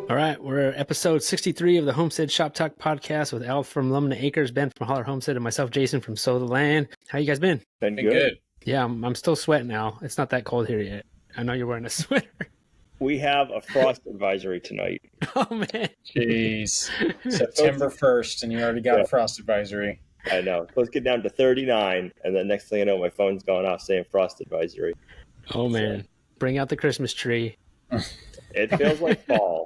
All right, we're episode 63 of the Homestead Shop Talk podcast with Al from Lumina Acres, Ben from Holler Homestead, and myself, Jason from Sow the Land. How you guys been? Been good. Yeah, I'm still sweating now. It's not that cold here yet. I know you're wearing a sweater. We have a frost advisory tonight. Oh, man. Jeez. September 1st, and you already got a frost advisory. I know. Let's get down to 39, and then next thing I know, my phone's going off saying frost advisory. Oh, man. Bring out the Christmas tree. It feels like fall.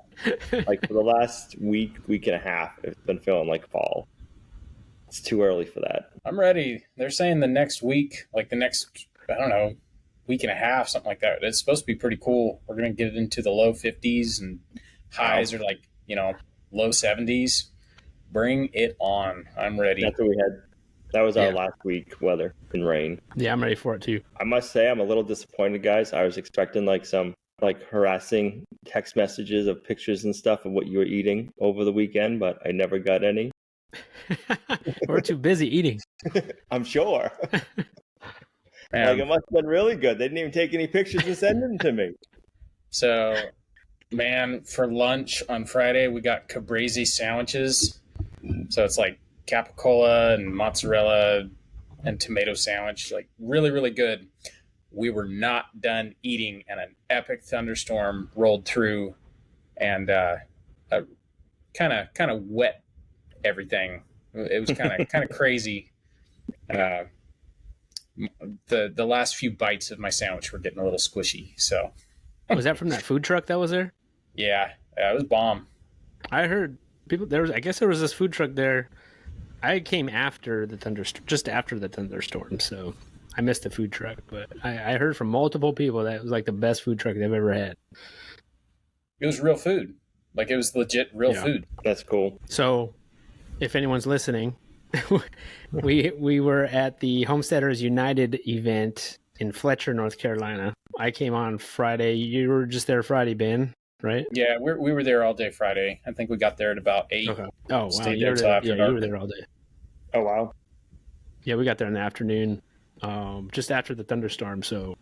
Like for the last week and a half, it's been feeling like fall. It's too early for that. I'm ready. They're saying the next week, like the next, I don't know, week and a half, something like that. It's supposed to be pretty cool. We're going to get it into the low 50s and highs are like, low 70s. Bring it on. I'm ready. That's what we had. That was our last week weather and rain. Yeah, I'm ready for it too. I must say I'm a little disappointed, guys. I was expecting some harassing text messages of pictures and stuff of what you were eating over the weekend, but I never got any. We're too busy eating. I'm sure. It must have been really good. They didn't even take any pictures and send them to me. So, man, for lunch on Friday, we got caprese sandwiches. So it's like capicola and mozzarella and tomato sandwich, like really, really good. We were not done eating, and an epic thunderstorm rolled through and kind of wet everything. It was kind of crazy. The last few bites of my sandwich were getting a little squishy. So, was that from that food truck that was there? Yeah, it was bomb. I heard people there. I guess there was this food truck there. I came after the just after the thunderstorm, so I missed the food truck. But I heard from multiple people that it was like the best food truck they've ever had. It was real food. Like it was legit real food. That's cool. So, if anyone's listening, we were at the Homesteaders United event in Fletcher, North Carolina. I came on Friday. You were just there Friday, Ben, right? Yeah, we were there all day Friday. I think we got there at about 8. Okay. Oh, wow. Stayed there till after dark. You were there all day. Oh, wow. Yeah, we got there in the afternoon, just after the thunderstorm. So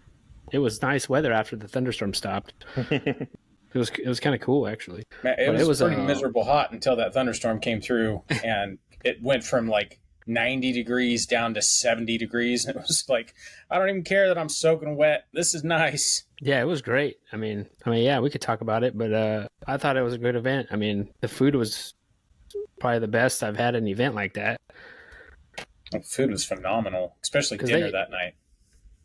it was nice weather after the thunderstorm stopped. It was kind of cool, actually. Man, it was pretty miserable hot until that thunderstorm came through, and it went from like 90 degrees down to 70 degrees. And it was like, I don't even care that I'm soaking wet. This is nice. Yeah, it was great. I mean, yeah, we could talk about it, but I thought it was a good event. I mean, the food was probably the best I've had at an event like that. The food was phenomenal, especially dinner that night.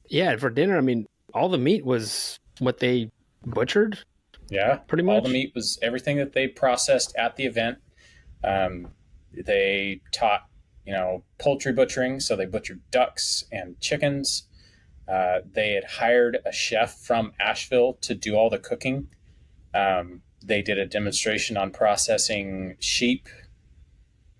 Yeah, for dinner, I mean, all the meat was what they butchered. Yeah, pretty much. All the meat was everything that they processed at the event. They taught, poultry butchering, so they butchered ducks and chickens. They had hired a chef from Asheville to do all the cooking. They did a demonstration on processing sheep,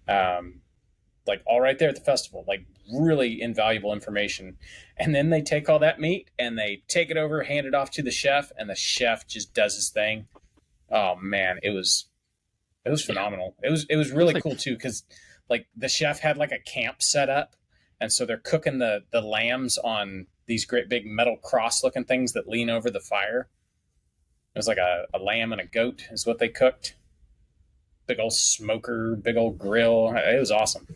all right there at the festival, like really invaluable information. And then they take all that meat and they take it over, hand it off to the chef, and the chef just does his thing. Oh man, it was phenomenal. It was really cool too, because like the chef had like a camp set up, and so they're cooking the lambs on these great big metal cross looking things that lean over the fire. It was like a lamb and a goat is what they cooked. Big old smoker, big old grill. It was awesome.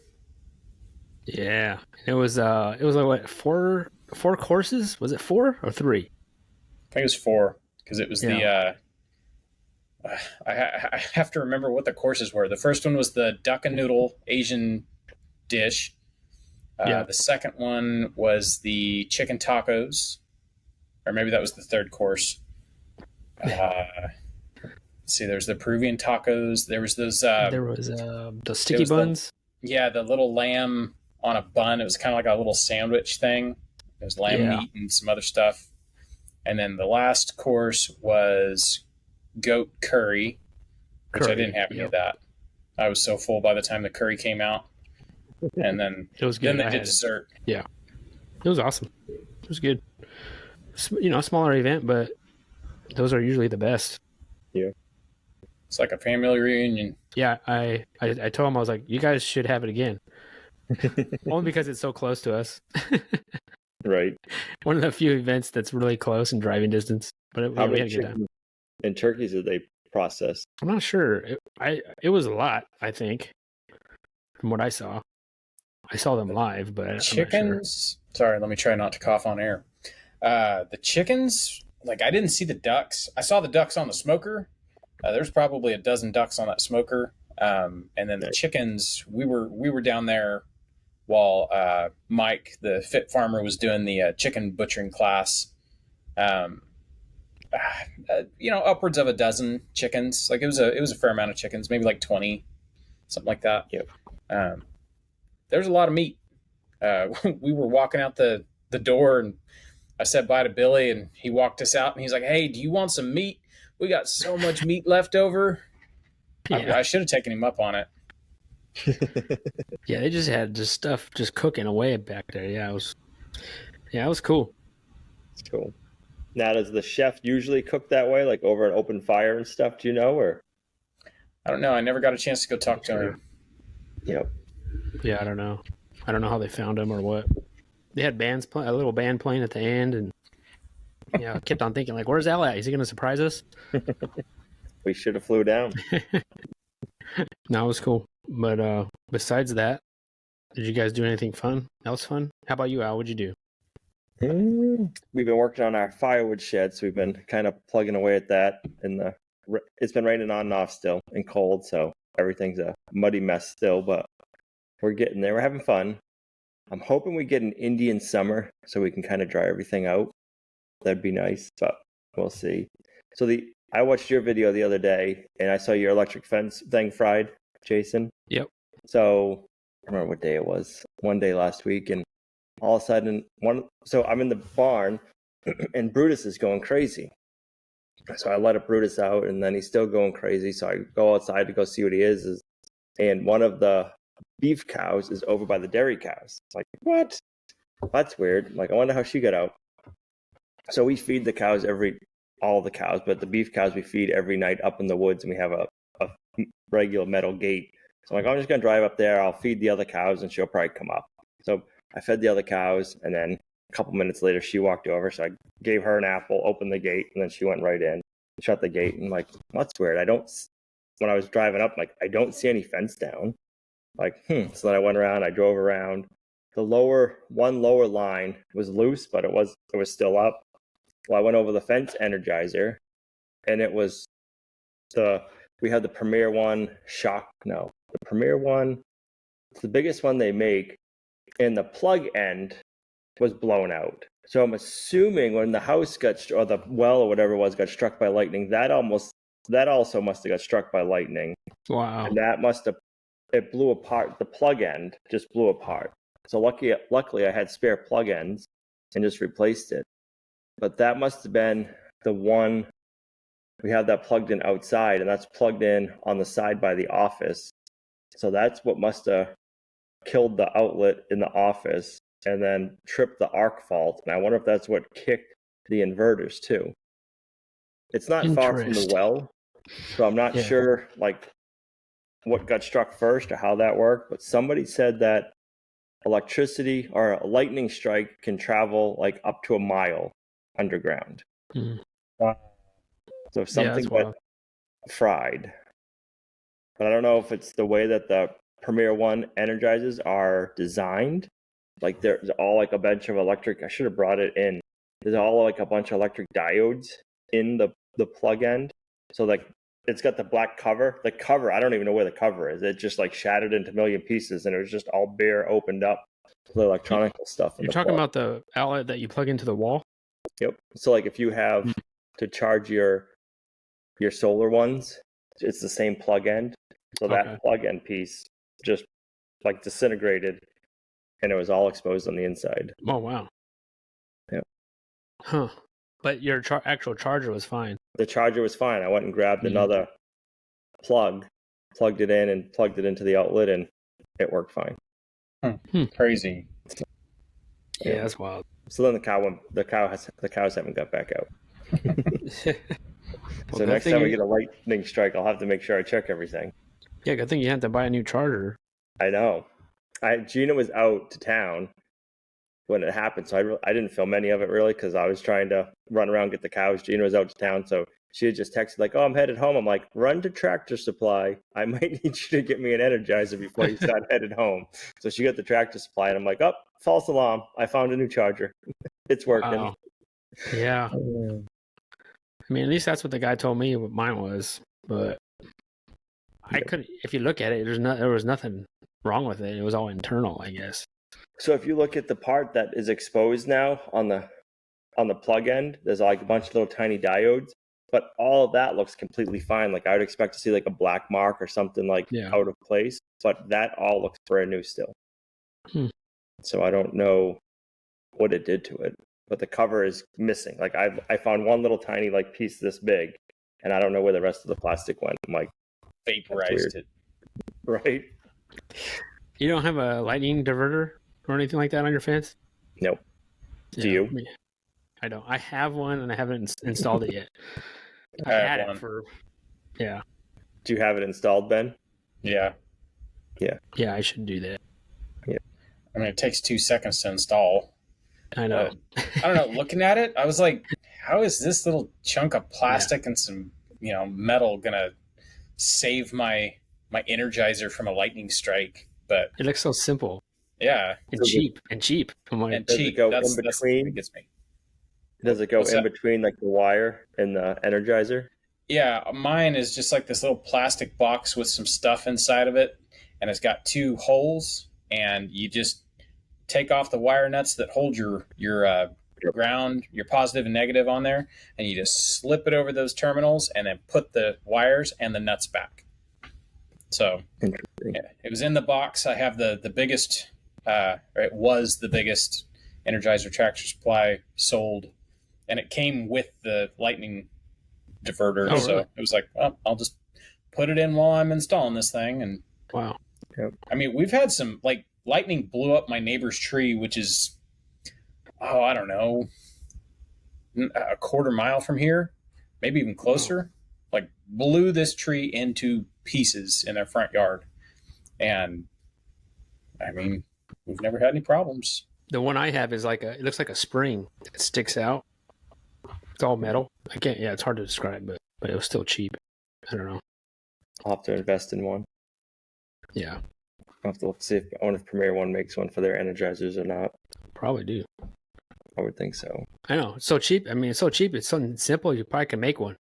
Yeah, it was like what, four courses? Was it 4 or 3? I think it was 4 because it was I have to remember what the courses were. The first one was the duck and noodle Asian dish. The second one was the chicken tacos, or maybe that was the third course. Let's see, there's the Peruvian tacos. There was those. There was the sticky buns. The little lamb on a bun. It was kind of like a little sandwich thing. There was lamb meat and some other stuff. And then the last course was goat curry, which I didn't have any of that. I was so full by the time the curry came out. And then it was good. Then they did dessert. Yeah, it was awesome. It was good. A smaller event, but those are usually the best. Yeah, it's like a family reunion. Yeah, I told him, I was like, you guys should have it again. Only because it's so close to us. Right. One of the few events that's really close in driving distance. But we had a good time. And turkeys did they process? I'm not sure. It was a lot, I think, from what I saw. I saw them live, but I'm not sure. Chickens. Sorry, let me try not to cough on air. The chickens, like I didn't see the ducks. I saw the ducks on the smoker. There's probably a dozen ducks on that smoker. And then the chickens, we were down there while Mike, the fit farmer, was doing the chicken butchering class. Upwards of a dozen chickens. Like it was a fair amount of chickens, maybe like 20, something like that. Yep. There's a lot of meat. We were walking out the door, and I said bye to Billy, and he walked us out, and he's like, "Hey, do you want some meat? We got so much meat left over." Yeah. I should have taken him up on it. Yeah, they just had just stuff just cooking away back there. Yeah, it was cool. It's cool. Now, does the chef usually cook that way, like over an open fire and stuff? Do you know, or? I don't know. I never got a chance to go talk to him. Yep. Yeah, I don't know. I don't know how they found him or what. They had bands play, a little band playing at the end, and I kept on thinking, like, where's Al at? Is he going to surprise us? We should have flew down. No, it was cool. But besides that, did you guys do anything fun? Else fun? How about you, Al? What'd you do? We've been working on our firewood shed, so we've been kind of plugging away at that. It's been raining on and off still and cold, so everything's a muddy mess still, but we're getting there. We're having fun. I'm hoping we get an Indian summer so we can kind of dry everything out. That'd be nice, but we'll see. So I watched your video the other day, and I saw your electric fence thing fried, Jason. Yep. So I don't remember what day it was. One day last week, and all of a sudden, so I'm in the barn, and Brutus is going crazy. So I let Brutus out, and then he's still going crazy. So I go outside to go see what he is, and one of the beef cows is over by the dairy cows. It's like, what? That's weird. Like, I wonder how she got out. So we feed the cows all the cows, but the beef cows we feed every night up in the woods, and we have a regular metal gate. So I'm like, I'm just going to drive up there. I'll feed the other cows, and she'll probably come up. So I fed the other cows, and then a couple minutes later, she walked over. So I gave her an apple, opened the gate, and then she went right in, shut the gate, and I'm like, that's weird. When I was driving up, like, I don't see any fence down. Like, So then I went around, I drove around. The lower line was loose, but it was still up. Well, I went over the fence energizer, and it was we had the Premier one the Premier one, it's the biggest one they make, and the plug end was blown out. So I'm assuming when the house or the well or whatever it was got struck by lightning, that also must have got struck by lightning. Wow. And it blew apart. The plug end just blew apart. So luckily I had spare plug ends and just replaced it. But that must have been the one. We have that plugged in outside, and that's plugged in on the side by the office. So that's what must have killed the outlet in the office and then tripped the arc fault. And I wonder if that's what kicked the inverters too. It's not far from the well, so I'm not sure like what got struck first or how that worked. But somebody said that electricity or a lightning strike can travel like up to a mile underground. So something got fried. But I don't know if it's the way that the Premier One energizers are designed. Like there's all like a bunch of electric. I should have brought it in. There's all like a bunch of electric diodes in the plug end. So like it's got the black cover. The cover, I don't even know where the cover is. It just like shattered into a million pieces, and it was just all bare opened up. The electronic stuff. You're talking about the outlet that you plug into the wall? Yep. So like if you have to charge your solar ones, it's the same plug end. So that plug end piece just like disintegrated, and it was all exposed on the inside. Oh, wow. Yeah. Huh. But your actual charger was fine. The charger was fine. I went and grabbed another plug, plugged it in, and plugged it into the outlet, and it worked fine. Crazy. Yeah, that's wild. So then the cows haven't got back out. So next time we get a lightning strike, I'll have to make sure I check everything. Yeah, good thing you had to buy a new charger. I know. Gina was out to town, when it happened. So I didn't film any of it really because I was trying to run around, get the cows. Gina was out to town. So she had just texted like, oh, I'm headed home. I'm like, run to Tractor Supply. I might need you to get me an Energizer before you start headed home. So she got the Tractor Supply and I'm like, oh, false alarm. I found a new charger. It's working. Wow. Yeah. I mean, at least that's what the guy told me what mine was. But I couldn't, if you look at it, there was nothing wrong with it. It was all internal, I guess. So if you look at the part that is exposed now on the plug end, there's like a bunch of little tiny diodes, but all of that looks completely fine. Like I would expect to see like a black mark or something like out of place, but that all looks brand new still. So I don't know what it did to it, but the cover is missing. Like I found one little tiny like piece this big, and I don't know where the rest of the plastic went. I'm like, vaporized it, right? You don't have a lightning diverter or anything like that on your fence? Nope. Do you? I don't. I have one and I haven't installed it yet. I had one. Yeah. Do you have it installed, Ben? Yeah. Yeah, I should do that. Yeah. I mean, it takes 2 seconds to install. I know. I don't know. Looking at it, I was like, how is this little chunk of plastic and some, metal gonna save my Energizer from a lightning strike? But it looks so simple. Yeah. And cheap. I'm like, and cheap. That's the thing that gets me. Does it go in between like the wire and the Energizer? Yeah, mine is just like this little plastic box with some stuff inside of it, and it's got 2 holes, and you just take off the wire nuts that hold your ground, your positive and negative on there, and you just slip it over those terminals, and then put the wires and the nuts back. So yeah, it was in the box. I have the biggest, it was the biggest Energizer Tractor Supply sold, and it came with the lightning diverter. Oh, so really? it was like, oh, I'll just put it in while I'm installing this thing. And wow. Yep. I mean, we've had some, like, lightning blew up my neighbor's tree, which is, I don't know, a quarter mile from here, maybe even closer. Like, blew this tree into pieces in their front yard. And I mean, we've never had any problems. The one I have is it looks like a spring that sticks out. It's all metal. It's hard to describe, but it was still cheap. I don't know. I'll have to invest in one. Yeah. I'll have to see if Premier One makes one for their Energizers or not. Probably do. I would think so. I know. It's so cheap. I mean, it's so cheap. It's something simple. You probably can make one.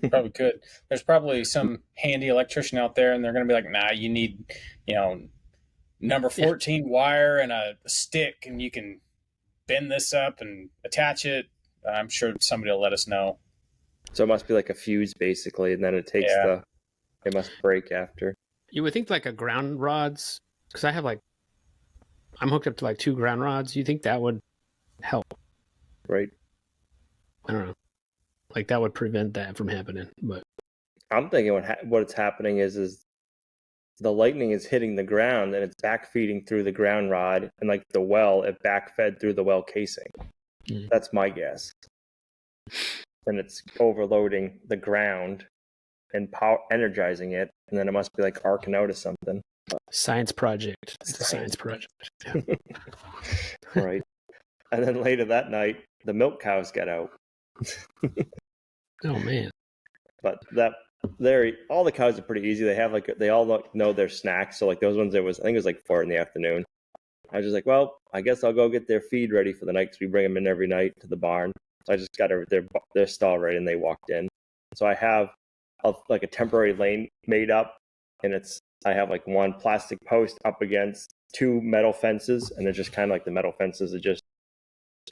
Probably could. There's probably some handy electrician out there, and they're going to be like, nah, you need, number 14 wire and a stick, and you can bend this up and attach it. I'm sure somebody will let us know. So it must be like a fuse, basically, and then it takes it must break after. You would think like a ground rods, because I'm hooked up to like 2 ground rods. You think that would help? Right. I don't know. Like that would prevent that from happening. But I'm thinking what's happening is the lightning is hitting the ground and it's backfeeding through the ground rod, and like the well, it backfed through the well casing. That's my guess. And it's overloading the ground and energizing it, and then it must be like arcing out or something. Science project. It's a science project. Right. And then later that night, the milk cows get out. Oh man. But all the cows are pretty easy. They all know their snacks. So like those ones, I think it was like 4 PM. I was just like, well, I guess I'll go get their feed ready for the night, because we bring them in every night to the barn. So I just got their stall ready, and they walked in. So I have like a temporary lane made up, and I have like one plastic post up against 2 metal fences, and it's just kind of like the metal fences are just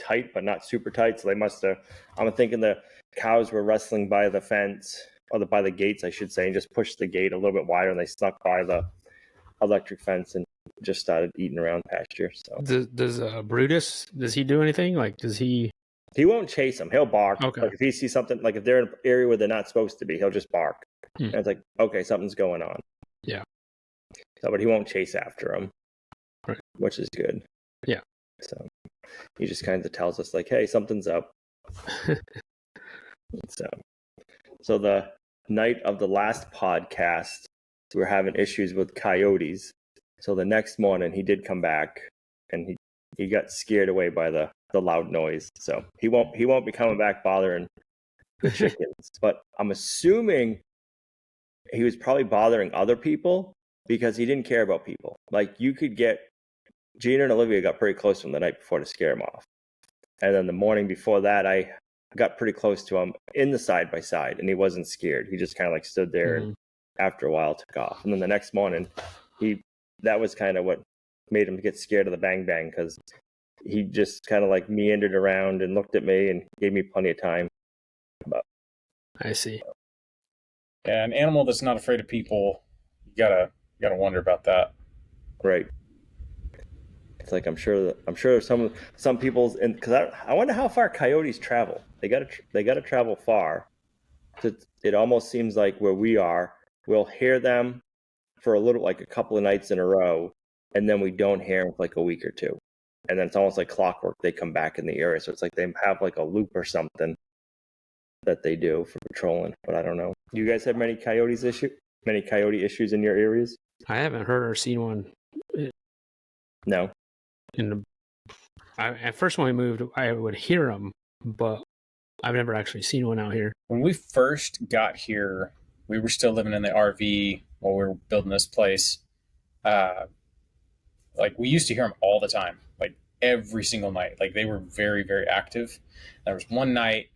tight, but not super tight. So they must have, I'm thinking the cows were wrestling by the fence, or by the gates, I should say, and just pushed the gate a little bit wider, and they snuck by the electric fence and just started eating around pasture. So does Brutus, does he do anything? Like, does he? He won't chase them. He'll bark. Okay. Like if he sees something, like if they're in an area where they're not supposed to be, he'll just bark. And it's like, okay, something's going on. Yeah. So, but he won't chase after them, right, which is good. Yeah. So he just kind of tells us like, hey, something's up. So the night of the last podcast, we were having issues with coyotes. So the next morning he did come back, and he got scared away by the loud noise. So he won't be coming back bothering the chickens. But I'm assuming he was probably bothering other people because he didn't care about people. Like you could get Gina and Olivia got pretty close to him the night before to scare him off. And then the morning before that, I got pretty close to him in the side by side, and he wasn't scared. He just kind of like stood there and after a while took off. And then the next morning, that was kind of what made him get scared of the bang bang, because he just kind of like meandered around and looked at me and gave me plenty of time. I see. Yeah, an animal that's not afraid of people, you gotta wonder about that. Right. It's like I'm sure some people's, and because I wonder how far coyotes travel. They gotta travel far. It almost seems like where we are, we'll hear them for a little, like a couple of nights in a row, and then we don't hear them for like a week or two, and then it's almost like clockwork. They come back in the area, so it's like they have like a loop or something that they do for patrolling. But I don't know. Do you guys have many coyote issues in your areas? I haven't heard or seen one. No. At first when we moved, I would hear them, but I've never actually seen one out here. When we first got here, we were still living in the RV while we were building this place. Like we used to hear them all the time, like every single night. Like they were very, very active. There was one night,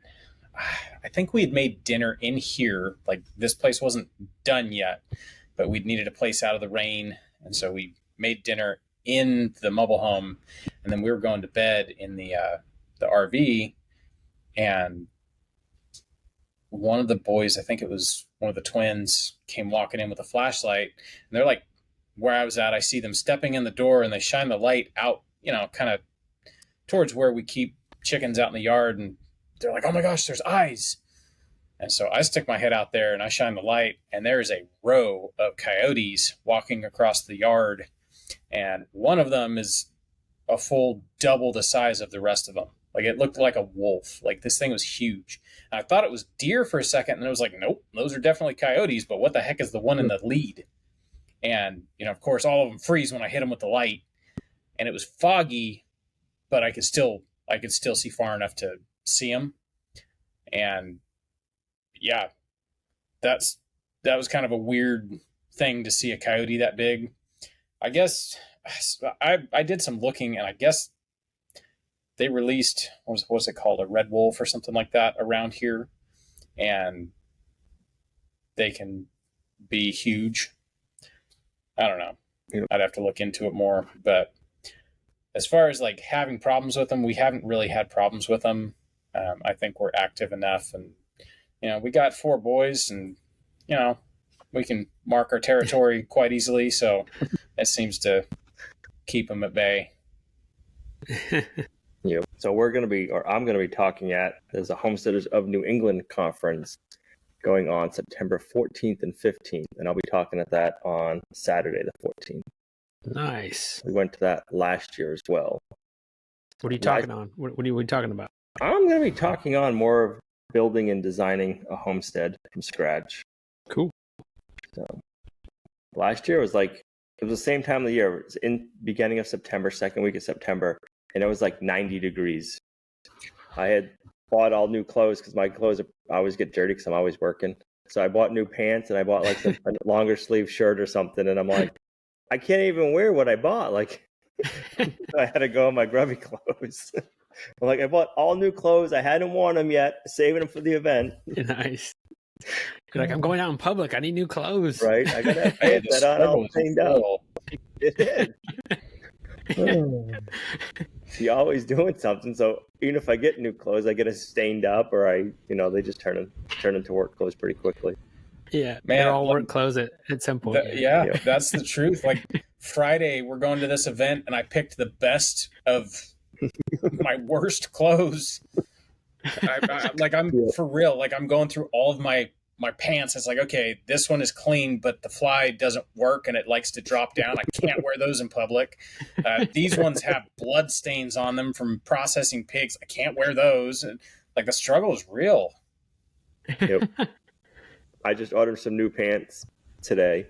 I think we had made dinner in here. Like this place wasn't done yet, but we'd needed a place out of the rain. And so we made dinner in the mobile home, and then we were going to bed in the RV, and one of the boys, I think it was one of the twins, came walking in with a flashlight, and they're like, where I was at, I see them stepping in the door, and they shine the light out, kind of towards where we keep chickens out in the yard, and they're like, oh my gosh, there's eyes. And so I stick my head out there and I shine the light, and there is a row of coyotes walking across the yard. And one of them is a full double the size of the rest of them. Like it looked like a wolf. Like this thing was huge. And I thought it was deer for a second, and I was like, nope, those are definitely coyotes. But what the heck is the one in the lead? And of course, all of them freeze when I hit them with the light. And it was foggy, but I could still see far enough to see them. And yeah, that was kind of a weird thing to see a coyote that big. I guess I did some looking, and I guess they released, what was it called, a red wolf or something like that around here, and they can be huge. I don't know. Yep. I'd have to look into it more, but as far as like having problems with them, we haven't really had problems with them. I think we're active enough, and we got 4 boys, and we can mark our territory quite easily, so it seems to keep them at bay. Yeah. So I'm going to be talking at, there's a Homesteaders of New England conference going on September 14th and 15th, and I'll be talking at that on Saturday the 14th. Nice. We went to that last year as well. What are you talking on? What are you talking about? I'm going to be talking on more of building and designing a homestead from scratch. Cool. So last year it was the same time of the year. It was in beginning of September, second week of September, and it was like 90 degrees. I had bought all new clothes because my clothes always get dirty because I'm always working. So I bought new pants, and I bought like a longer sleeve shirt or something, and I'm like, I can't even wear what I bought. Like I had to go in my grubby clothes. I bought all new clothes. I hadn't worn them yet, saving them for the event. Nice. You're like, I'm going out in public. I need new clothes. Right? I got to have pants that on all cleaned up. It is. You're always doing something. So even if I get new clothes, I get it stained up, or they just turn into work clothes pretty quickly. Yeah, man, they're all work clothes at some point. Yeah, that's the truth. Like Friday, we're going to this event, and I picked the best of my worst clothes. I'm for real. Like I'm going through all of my pants. It's like, okay, this one is clean, but the fly doesn't work and it likes to drop down. I can't wear those in public. These ones have blood stains on them from processing pigs. I can't wear those. And like the struggle is real. Yep. I just ordered some new pants today,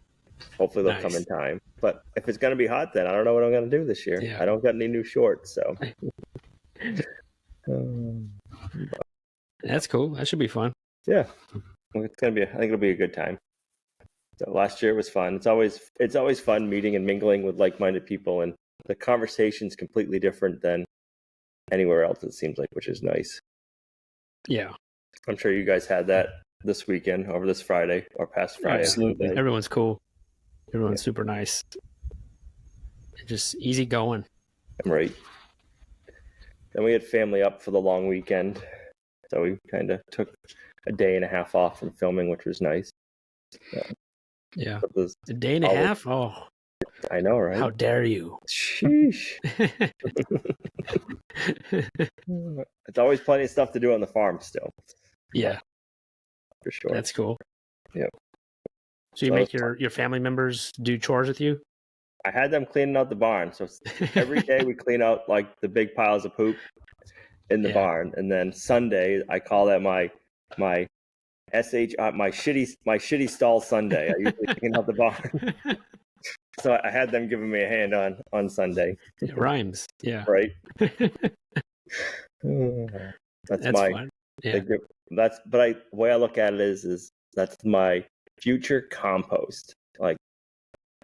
Hopefully they'll come in time. But if it's going to be hot, then I don't know what I'm going to do this year. Yeah. I don't got any new shorts, so. That's cool. That should be fun. Yeah, it's gonna be. I think it'll be a good time. So last year was fun. It's always fun meeting and mingling with like-minded people, and the conversation's completely different than anywhere else. It seems like, which is nice. Yeah, I'm sure you guys had that this weekend, over this Friday or past Friday. Absolutely. Everyone's cool. Everyone's super nice. Just easy going. Right. Then we had family up for the long weekend, so we kind of took a day and a half off from filming, which was nice. Yeah. A day and a half? Oh. I know, right? How dare you? Sheesh. It's always plenty of stuff to do on the farm still. Yeah. For sure. That's cool. Yeah. So you make your family members do chores with you? I had them cleaning out the barn. So every day we clean out like the big piles of poop in the barn. And then Sunday, I call that my shitty stall Sunday. I usually clean out the barn. So I had them giving me a hand on Sunday. It rhymes. Yeah. Right. That's my fun. Yeah. The way I look at it is that's my future compost. Like,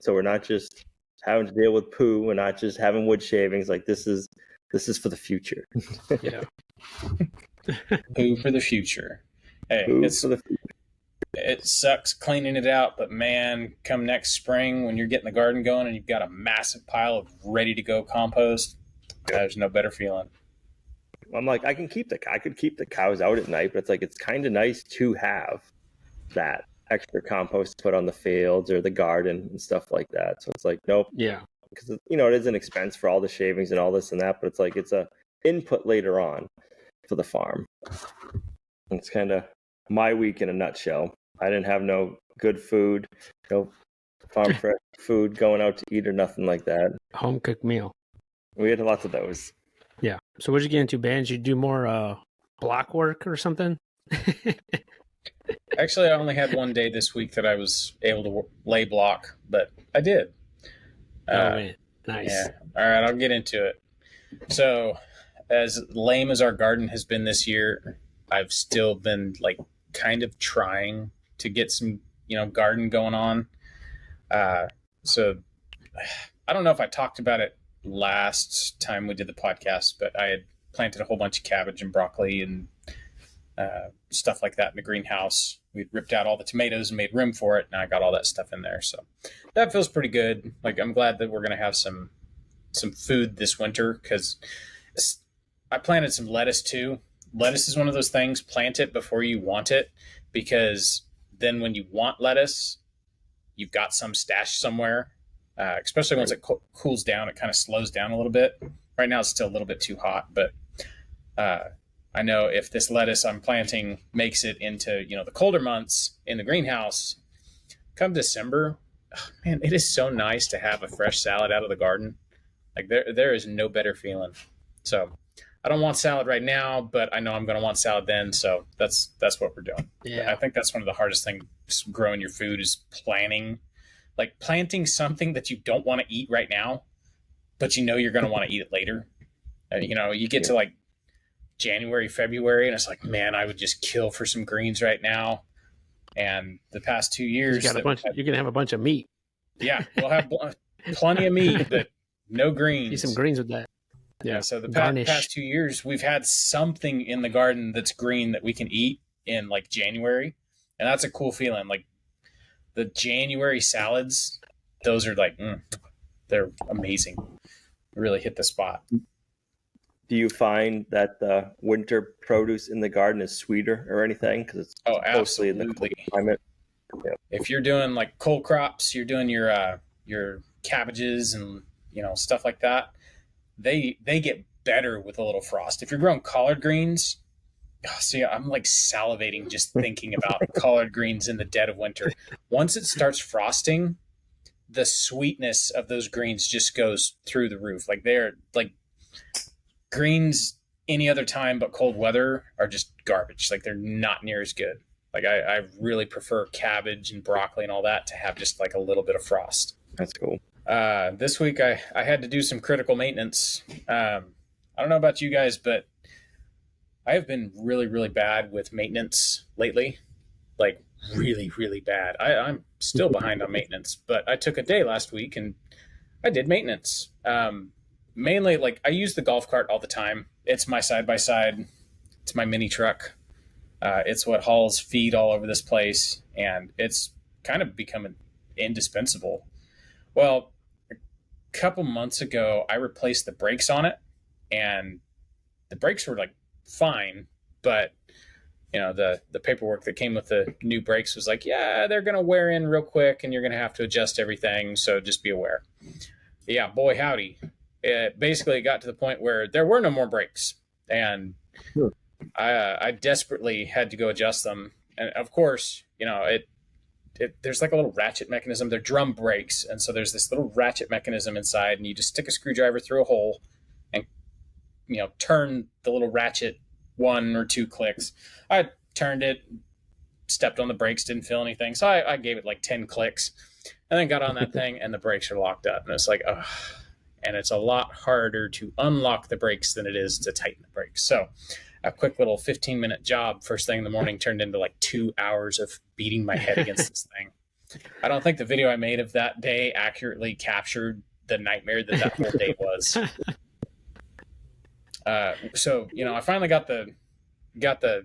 so we're not just having to deal with poo. We're not just having wood shavings. Like, this is for the future. Yeah. Poo for the future. Hey, Poo for the future. It sucks cleaning it out, but man, come next spring when you're getting the garden going and you've got a massive pile of ready to go compost, there's no better feeling. I'm like, I could keep the cows out at night, but it's like, it's kind of nice to have that extra compost to put on the fields or the garden and stuff like that. So it's like, nope. Yeah. Because, it is an expense for all the shavings and all this and that, but it's like, it's a input later on for the farm. And it's kind of my week in a nutshell. I didn't have no good food, no farm fresh food going out to eat or nothing like that. Home cooked meal. We had lots of those. Yeah. So what'd you get into, bands? You do more block work or something? Actually, I only had one day this week that I was able to lay block, but I did. Man. Nice. Yeah. All right, I'll get into it. So, as lame as our garden has been this year, I've still been like kind of trying to get some, garden going on. So I don't know if I talked about it last time we did the podcast, but I had planted a whole bunch of cabbage and broccoli and stuff like that in the greenhouse. We ripped out all the tomatoes and made room for it, and I got all that stuff in there. So that feels pretty good. Like, I'm glad that we're going to have some food this winter, because I planted some lettuce too. Lettuce is one of those things, plant it before you want it, because then when you want lettuce, you've got some stashed somewhere, especially once it cools down, it kind of slows down a little bit. Right now it's still a little bit too hot, but I know if this lettuce I'm planting makes it into, the colder months in the greenhouse, come December, man, it is so nice to have a fresh salad out of the garden. Like, there is no better feeling. So I don't want salad right now, but I know I'm going to want salad then. So that's what we're doing. Yeah. I think that's one of the hardest things growing your food is planting something that you don't want to eat right now, but you're going to want to eat it later. You get to like January, February, and it's like, man, I would just kill for some greens right now. And the past 2 years, you're going to have a bunch of meat. Yeah, we'll have plenty of meat, but no greens. Eat some greens with that. Yeah. So the past 2 years, we've had something in the garden that's green that we can eat in like January, and that's a cool feeling. Like the January salads, those are like, they're amazing. Really hit the spot. Do you find that the winter produce in the garden is sweeter or anything? Because it's mostly in the cold climate. Yeah. If you're doing like cold crops, you're doing your cabbages and stuff like that, they get better with a little frost. If you're growing collard greens, I'm like salivating just thinking about collard greens in the dead of winter. Once it starts frosting, the sweetness of those greens just goes through the roof. Like, they're like, greens any other time but cold weather are just garbage. Like, they're not near as good. Like I really prefer cabbage and broccoli and all that to have just like a little bit of frost. That's cool. This week I had to do some critical maintenance. I don't know about you guys, but I have been really, really bad with maintenance lately. Like really, really bad. I'm still behind on maintenance, but I took a day last week and I did maintenance. Mainly, like I use the golf cart all the time. It's my side by side. It's my mini truck. It's what hauls feed all over this place, and it's kind of becoming indispensable. Well, a couple months ago, I replaced the brakes on it, and the brakes were like fine, but the paperwork that came with the new brakes was like, yeah, they're gonna wear in real quick, and you're gonna have to adjust everything, so just be aware. Yeah, boy howdy, it basically got to the point where there were no more brakes, and Sure. I desperately had to go adjust them. And of course, there's like a little ratchet mechanism. They're drum brakes, and so there's this little ratchet mechanism inside, and you just stick a screwdriver through a hole and turn the little ratchet 1 or 2 clicks. I turned it, stepped on the brakes, didn't feel anything, so I gave it like 10 clicks, and then got on that thing, and the brakes are locked up, and it's like, ugh. And it's a lot harder to unlock the brakes than it is to tighten the brakes. So a quick little 15-minute job first thing in the morning turned into like 2 hours of beating my head against this thing. I don't think the video I made of that day accurately captured the nightmare that whole day was. So I finally got the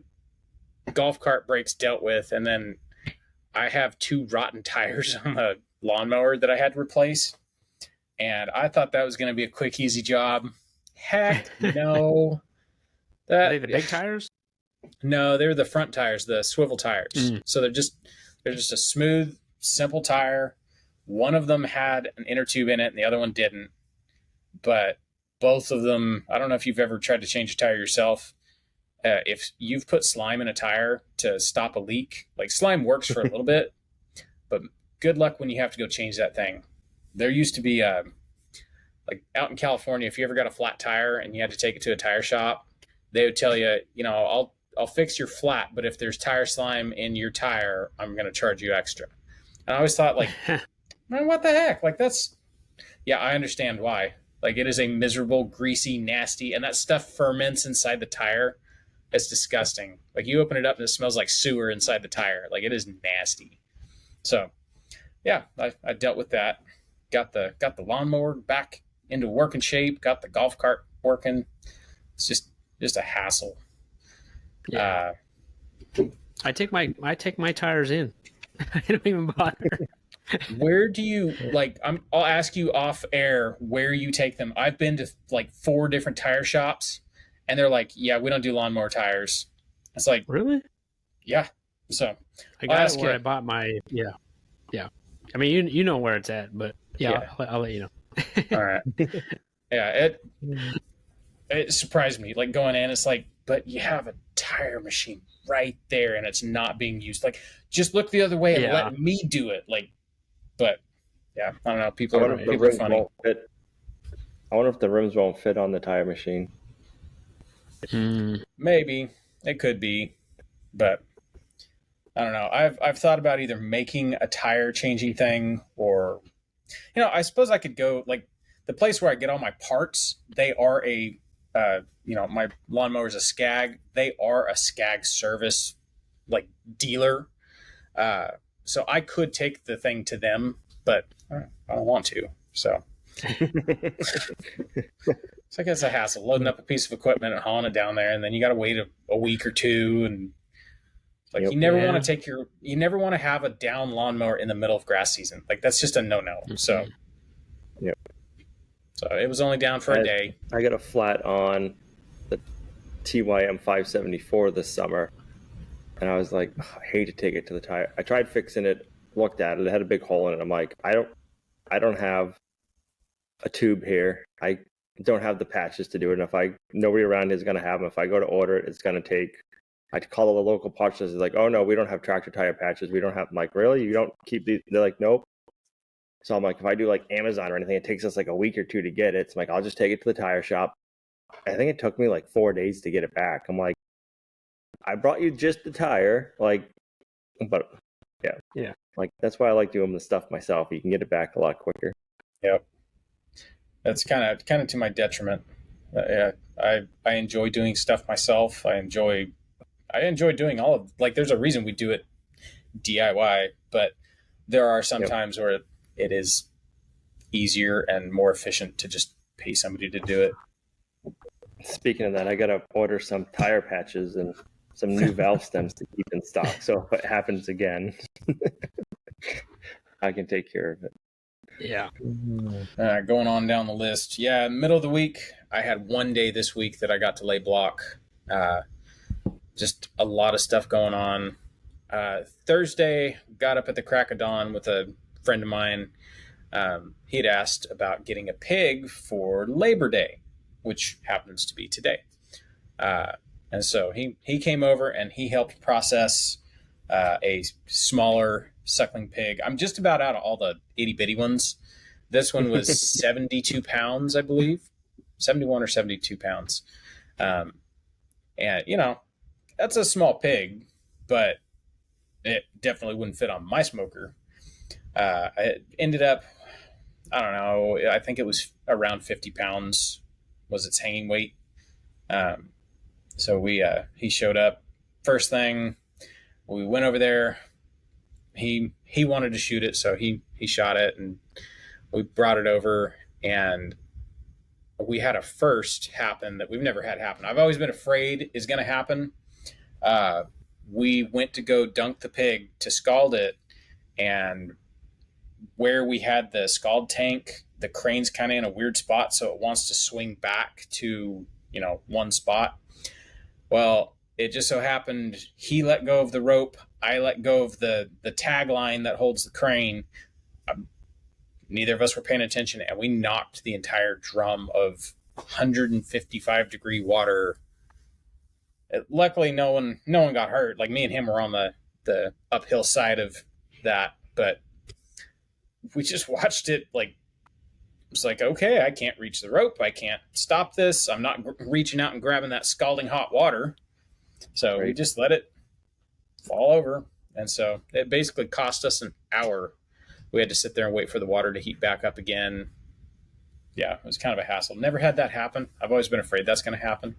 golf cart brakes dealt with, and then I have 2 rotten tires on the lawnmower that I had to replace. And I thought that was going to be a quick, easy job. Heck no. Are they the big tires? No, they're the front tires, the swivel tires. So they're just a smooth, simple tire. One of them had an inner tube in it, and the other one didn't. But both of them, I don't know if you've ever tried to change a tire yourself. If you've put slime in a tire to stop a leak, like slime works for a little bit, but good luck when you have to go change that thing. There used to be like out in California, if you ever got a flat tire and you had to take it to a tire shop, they would tell you, I'll fix your flat, but if there's tire slime in your tire, I'm going to charge you extra. And I always thought, like, man, what the heck? Like, I understand why. Like, it is a miserable, greasy, nasty, and that stuff ferments inside the tire. It's disgusting. Like, you open it up and it smells like sewer inside the tire. Like, it is nasty. So, yeah, I dealt with that. Got the lawnmower back into working shape. Got the golf cart working. It's just a hassle. Yeah. I take my tires in. I don't even bother. Where do you I'll ask you off air where you take them. I've been to like 4 different tire shops, and they're like, "Yeah, we don't do lawnmower tires." It's like, really? Yeah. So I got it where I bought my yeah. I mean, you know where it's at, but yeah. I'll let you know. All right. Yeah, it surprised me. Like going in, it's like, but you have a tire machine right there, and it's not being used. Like, just look the other way and let me do it. Like, but yeah, I don't know. People are funny. I wonder if the rims won't fit on the tire machine. Maybe it could be, but I don't know. I've thought about either making a tire changing thing, or I suppose I could go like the place where I get all my parts. They are my lawnmower is a Skag. They are a Skag service like dealer. So I could take the thing to them, but I don't want to. So it's like it's a hassle loading up a piece of equipment and hauling it down there, and then you got to wait a week or two, and like you never want to have a down lawnmower in the middle of grass season. Like that's just a no-no. So So it was only down for a day. I got a flat on the TYM 574 this summer, and I was like, I hate to take it to the tire. I tried fixing it, looked at it, it had a big hole in it. I'm like, I don't have a tube here. I don't have the patches to do it. And nobody around is going to have them. If I go to order it, it's going to take. I call the local parts. It's like, oh no, we don't have tractor tire patches. We don't have. I'm like, really? You don't keep these? They're like, nope. So I'm like, if I do like Amazon or anything, it takes us like a week or 2 to get it. So I'm like, I'll just take it to the tire shop. I think it took me like 4 days to get it back. I'm like, I brought you just the tire. Like, But Yeah. like that's why I like doing the stuff myself. You can get it back a lot quicker. Yep. That's kind of to my detriment. Yeah, I enjoy doing stuff myself. I enjoy doing all of, like, there's a reason we do it DIY, but there are some times where it is easier and more efficient to just pay somebody to do it. Speaking of that, I gotta order some tire patches and some new valve stems to keep in stock. So if it happens again, I can take care of it. Yeah. Going on down the list. Yeah, middle of the week, I had one day this week that I got to lay block. Just a lot of stuff going on. Thursday, got up at the crack of dawn with a friend of mine. He'd asked about getting a pig for Labor Day, which happens to be today. And so he came over and he helped process a smaller suckling pig. I'm just about out of all the itty bitty ones. This one was 72 pounds, I believe, 71 or 72 pounds. And that's a small pig, but it definitely wouldn't fit on my smoker. It ended up, I don't know, I think it was around 50 pounds was its hanging weight. So he showed up first thing. We went over there. He wanted to shoot it, so he shot it, and we brought it over, and we had a first happen that we've never had happen. I've always been afraid is going to happen. We went to go dunk the pig to scald it, and where we had the scald tank, the crane's kind of in a weird spot, so it wants to swing back to, one spot. Well, it just so happened he let go of the rope. I let go of the tag line that holds the crane. Neither of us were paying attention, and we knocked the entire drum of 155-degree water. Luckily, no one got hurt. Like, me and him were on the uphill side of that, but we just watched it. Like, it's like, okay, I can't reach the rope. I can't stop this. I'm not reaching out and grabbing that scalding hot water. So we just let it fall over. And so it basically cost us an hour. We had to sit there and wait for the water to heat back up again. Yeah, it was kind of a hassle. Never had that happen. I've always been afraid that's going to happen.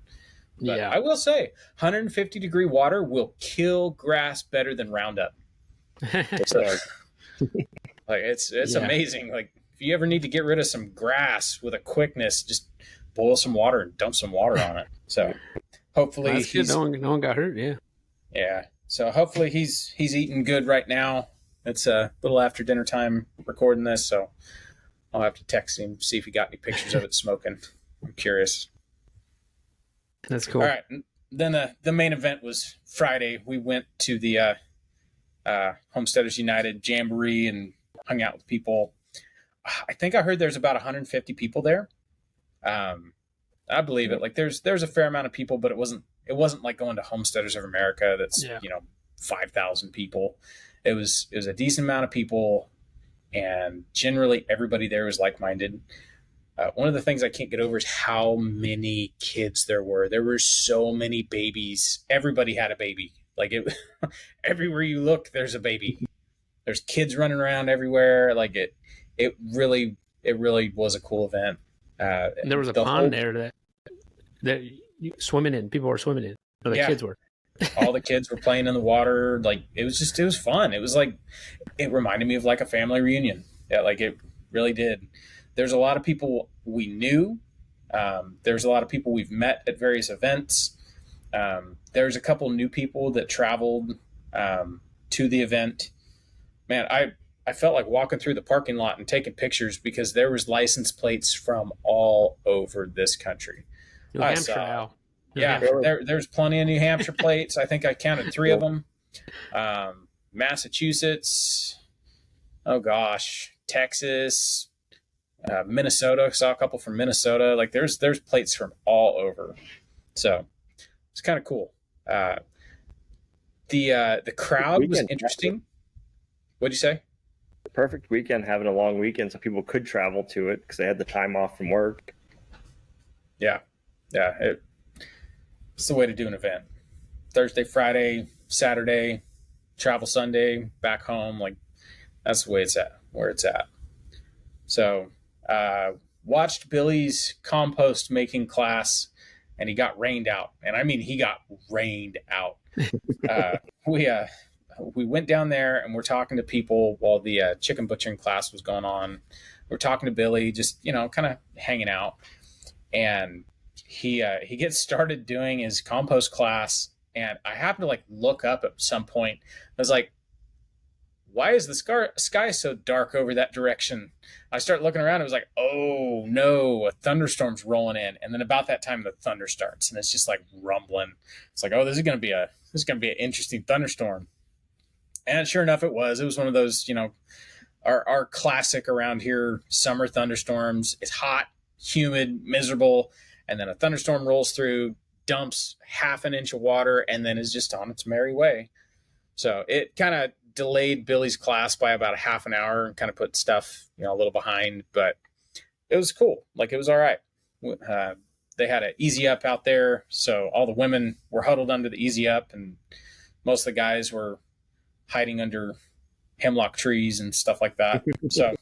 But yeah. I will say, 150-degree water will kill grass better than Roundup. So, like, it's amazing. Like, if you ever need to get rid of some grass with a quickness, just boil some water and dump some water on it. So hopefully no one got hurt. Yeah. Yeah. So hopefully he's eating good right now. It's a little after dinner time recording this, so I'll have to text him, see if he got any pictures of it smoking. I'm curious. That's cool. All right. Then the main event was Friday. We went to the Homesteaders United Jamboree and hung out with people. I think I heard there's about 150 people there. I believe it. Like, there's a fair amount of people, but it wasn't like going to Homesteaders of America. That's 5,000 people. It was a decent amount of people, and generally everybody there was like-minded. One of the things I can't get over is how many kids there were. There were so many babies. Everybody had a baby. Like, everywhere you look, there's a baby. There's kids running around everywhere. Like, it really was a cool event. And there was a pond there that you swimming in. People were swimming in. Or the kids were. All the kids were playing in the water. Like, it was fun. It was like, it reminded me of like a family reunion. Yeah, like, it really did. There's a lot of people we knew. There's a lot of people we've met at various events. There's a couple new people that traveled to the event. Man, I felt like walking through the parking lot and taking pictures because there was license plates from all over this country. New Hampshire now. There's plenty of New Hampshire plates. I think I counted 3 of them. Massachusetts. Oh gosh, Texas, Minnesota. Saw a couple from Minnesota. Like, there's plates from all over. So it's kind of cool. The crowd was interesting. What'd you say? The perfect weekend, having a long weekend, so people could travel to it because they had the time off from work. Yeah. It's the way to do an event. Thursday, Friday, Saturday, travel Sunday back home. Like that's the way it's at, where it's at. So, watched Billy's compost making class, and he got rained out. And I mean, he got rained out. We went down there and we're talking to people while the chicken butchering class was going on. We're talking to Billy, just kind of hanging out, and he gets started doing his compost class, and I happened to like look up at some point. I was like, why is the sky so dark over that direction? I start looking around. It was like, oh no, a thunderstorm's rolling in. And then about that time, the thunder starts, and it's just like rumbling. It's like, oh, this is gonna be an interesting thunderstorm. And sure enough, it was. It was one of those, our classic around here summer thunderstorms. It's hot, humid, miserable, and then a thunderstorm rolls through, dumps half an inch of water, and then is just on its merry way. So it kind of delayed Billy's class by about a half an hour and kind of put stuff, a little behind, but it was cool. Like, it was all right. They had an easy up out there. So all the women were huddled under the easy up, and most of the guys were hiding under hemlock trees and stuff like that. So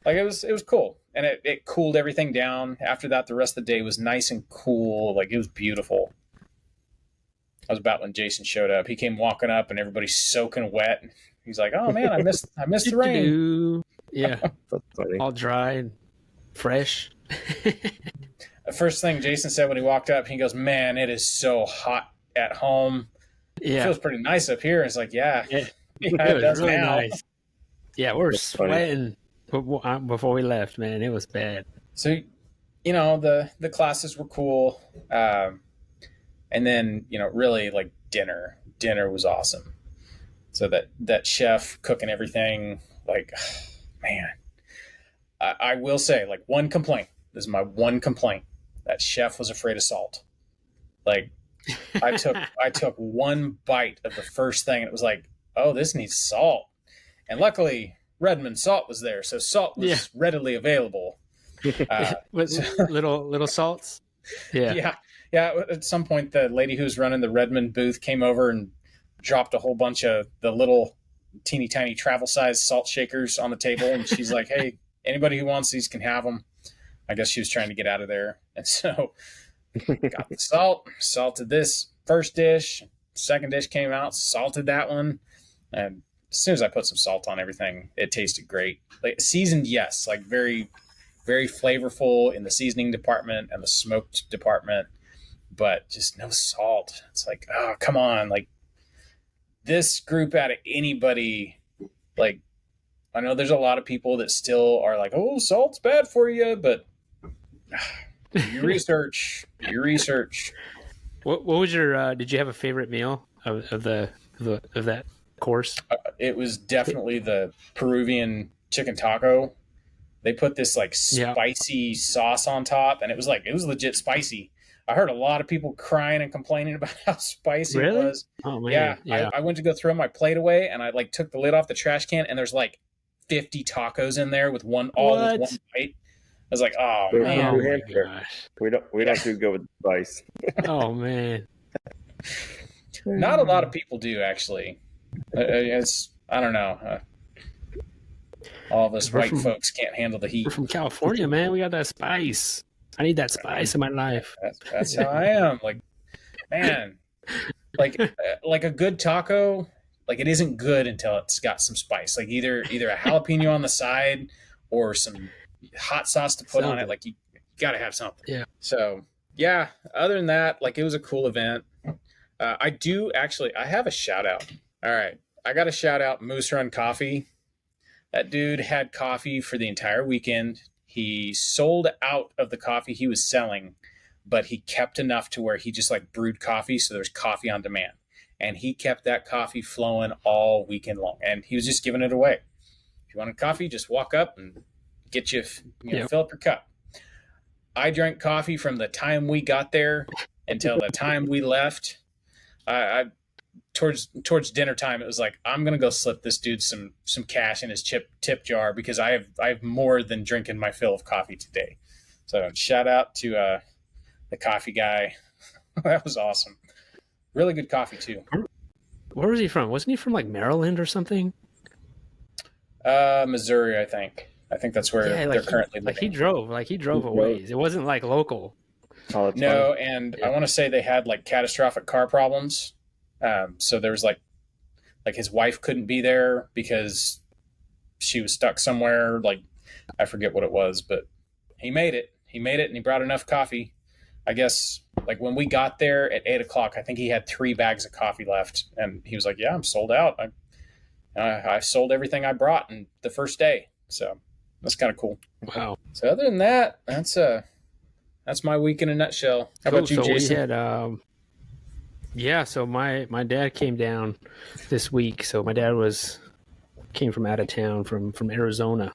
like, it was cool. And it cooled everything down. After that, the rest of the day was nice and cool. Like, it was beautiful. That was about when Jason showed up. He came walking up and everybody's soaking wet. He's like, "Oh man, I missed the rain." Yeah, all dry and fresh. The first thing Jason said when he walked up, he goes, "Man, it is so hot at home. Yeah, it feels pretty nice up here." It's like, yeah, it does really now. Nice. Yeah, we were sweating before we left, man. It was bad. So, the classes were cool. And then, really like dinner was awesome. So that chef cooking everything, like, man, I will say, like, one complaint. This is my one complaint. That chef was afraid of salt. Like, I took one bite of the first thing, and it was like, oh, this needs salt. And luckily, Redmond salt was there, so salt was readily available. Little salts. Yeah. At some point, the lady who's running the Redmond booth came over and dropped a whole bunch of the little teeny tiny travel size salt shakers on the table, and she's like, "Hey, anybody who wants these can have them." I guess she was trying to get out of there, and so got the salt, salted this first dish, second dish came out, salted that one, and as soon as I put some salt on everything, it tasted great. Like, seasoned, yes, like very, very flavorful in the seasoning department and the smoked department, but just no salt. It's like, oh, come on. Like, this group, out of anybody, like, I know there's a lot of people that still are like, oh, salt's bad for you, but do your research. What was your? Did you have a favorite meal of that course? It was definitely the Peruvian chicken taco. They put this like spicy sauce on top, and it was legit spicy. I heard a lot of people crying and complaining about how spicy it was. Oh man! Yeah. I went to go throw my plate away, and I like took the lid off the trash can, and there's like 50 tacos in there with one bite. I was like, oh man, we don't do good with the spice. Oh man, not a lot of people do actually. It's, I don't know. All of us white folks can't handle the heat. We're from California, man. We got that spice. I need that spice in my life. That's how I am. Like, man, like a good taco, like, it isn't good until it's got some spice. Like, either a jalapeno on the side or some hot sauce to put on it. Like, you got to have something. Yeah. So, yeah, other than that, like, it was a cool event. I have a shout out. All right. I got to shout out Moose Run Coffee. That dude had coffee for the entire weekend. He sold out of the coffee he was selling, but he kept enough to where he just like brewed coffee. So there's coffee on demand, and he kept that coffee flowing all weekend long, and he was just giving it away. If you wanted coffee, just walk up and get you, fill up your cup. I drank coffee from the time we got there until the time we left. Towards dinner time, it was like, I'm gonna go slip this dude some cash in his tip jar, because I have more than drinking my fill of coffee today. So shout out to the coffee guy. That was awesome. Really good coffee too. where was he from? Wasn't he from like Maryland or something? Missouri, I think. I think that's where they're currently living. He drove a ways. It wasn't like local. Oh, that's No, funny. and Yeah. I want to say they had like catastrophic car problems. So there was like his wife couldn't be there because she was stuck somewhere. Like I forget what it was, but he made it. He made it, and he brought enough coffee. I guess like when we got there at 8:00, I think he had 3 bags of coffee left, and he was like, "Yeah, I'm sold out. I sold everything I brought in the first day." So that's kind of cool. Wow. So other than that, that's my week in a nutshell. How about you, So Jason? we had so my dad came down this week. So my dad came from out of town from Arizona.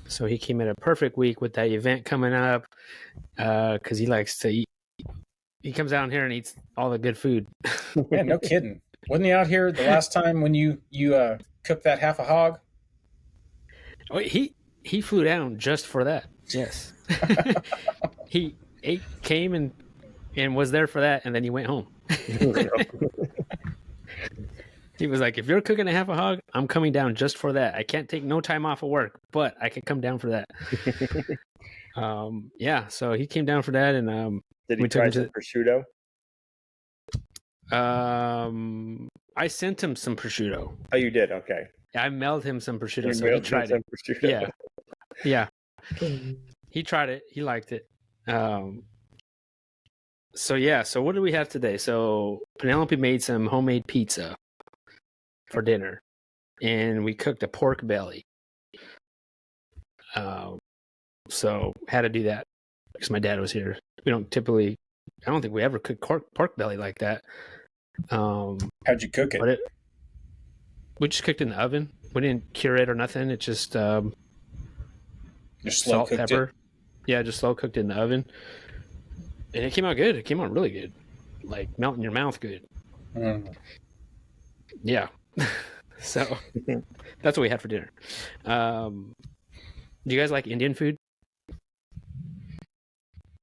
So he came in a perfect week with that event coming up because he likes to eat. He comes down here and eats all the good food. Yeah, no kidding. Wasn't he out here the last time when you cooked that half a hog? Oh, he flew down just for that. Yes. He came and was there for that, and then he went home. He was like, if you're cooking a half a hog, I'm coming down just for that. I can't take no time off of work, but I can come down for that. So he came down for that, and Did he we took try him some prosciutto? I sent him some prosciutto. Oh, you did? Okay. I mailed him some prosciutto, You so he mailed him tried some it. prosciutto. Yeah. He tried it. He liked it. So what do we have today? So Penelope made some homemade pizza for dinner, and we cooked a pork belly. So had to do that because my dad was here. We don't typically, I don't think we ever cook pork belly like that. How'd you cook it? But we just cooked in the oven. We didn't cure it or nothing. It just Just slow salt, cooked pepper. it. Yeah, just slow cooked in the oven. And it came out good. It came out really good. Like melt in your mouth good. Mm. Yeah. So that's what we had for dinner. Do you guys like Indian food?